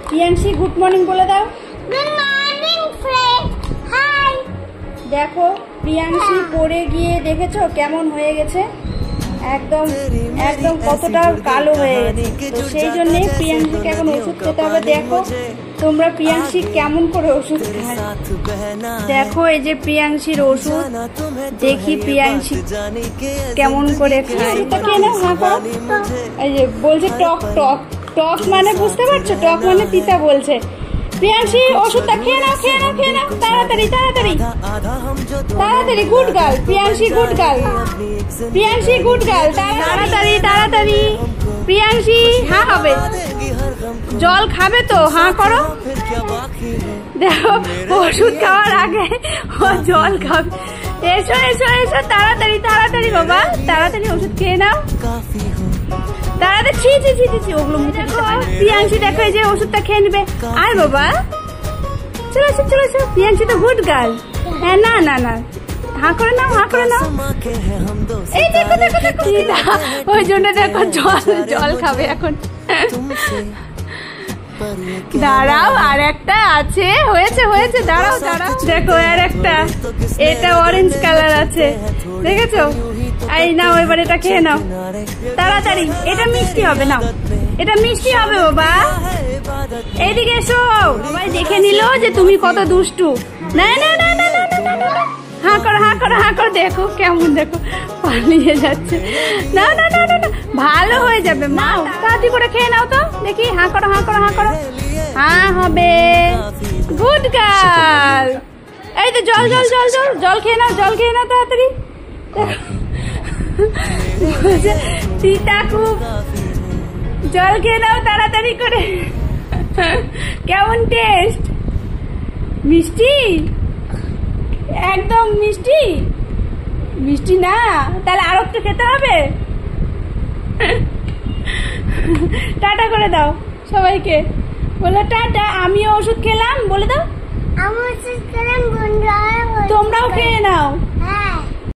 Priyanshi good morning বলে দাও। Good morning friend, hi. দেখো প্রিয়াংশী পড়ে গিয়ে দেখেছো কেমন হয়ে গেছে, একদম একদম কতটা কালো হয়ে গেছে। তো সেই জন্যে প্রিয়াংশীকে এখন ওষুধ খেতে হবে। দেখো তোমরা প্রিয়াংশী কেমন করে ওষুধ খায়। দেখো এই যে প্রিয়াংশীর ওষুধ, দেখি প্রিয়াংশী কেমন করে খায়। এই যে বলছে টক টক টক, মানে বুঝতে পারছো, টক মানে তিতা বলছে। প্রিয়াংশী ওষুধটা খেয়ে নাও, খেয়ে নাও, খেয়ে নাও, তাড়াতাড়ি তাড়াতাড়ি তাড়াতাড়ি। Good girl Priyanshi, good girl Priyanshi, good girl. তাড়াতাড়ি তাড়াতাড়ি প্রিয়াংশী। হ্যাঁ হবে, জল খাবে তো, হ্যাঁ করো। দেখো ওষুধ খাওয়ার আগে ও জল খাবে। এসো এসো এসো, তাড়াতাড়ি তাড়াতাড়ি বাবা, তাড়াতাড়ি ওষুধ খেয়ে নাও তাড়াতাড়ি। ছি ছি ছি ছি, ওগুলো মুখে দিতে হয়। প্রিয়াংশী দেখো এই যে ওষুধটা খেয়ে নিবে। আর বাবা চলো এসো, চলো এসো। প্রিয়াংশী তো গুড গার্ল। হ্যাঁ না না না, হাঁ করে নাও, হাঁ করে নাও। এই দেখো দেখো দেখো, ওই জন্য দেখো জল জল খাবে এখন। দাঁড়াও, আর একটা আছে, হয়েছে হয়েছে, দাঁড়াও দাঁড়াও। দেখো আর একটা, এটা অরেঞ্জ কালার আছে, দেখেছো? এই নাও এবার এটা খেয়ে নাও তাড়াতাড়ি। এটা মিষ্টি হবে, নাও এটা মিষ্টি হবে বাবা। এইদিকে এসো। সবাই দেখে নিল যে তুমি কত দুষ্টু। না না না না না না না, হাঁ করো হাঁ করো হাঁ করো। দেখো কেমন, দেখো পালিয়ে যাচ্ছে। না না না না না, ভালো হয়ে যাবে মা, তাড়াতাড়ি করে খেয়ে নাও তো দেখি। হাঁ করো হাঁ করো হাঁ করো, হ্যাঁ হবে, গুড গার্ল। এই তো জল জল জল জল জল খেয়ে নাও, জল খেয়ে নাও তাড়াতাড়ি। তিতা খুব, জল খেয়ে নাও তাড়াতাড়ি করে। কেমন টেস্ট? মিষ্টি, একদম মিষ্টি। মিষ্টি না, তাহলে আরো একটু খেতে হবে। টাটা করে দাও সবাইকে, বলো টাটা। আমিও ওষুধ খেলাম বলে দাও। আমি ওষুধ খেলাম, বন্ধুরা তোমরাও খেয়ে নাও।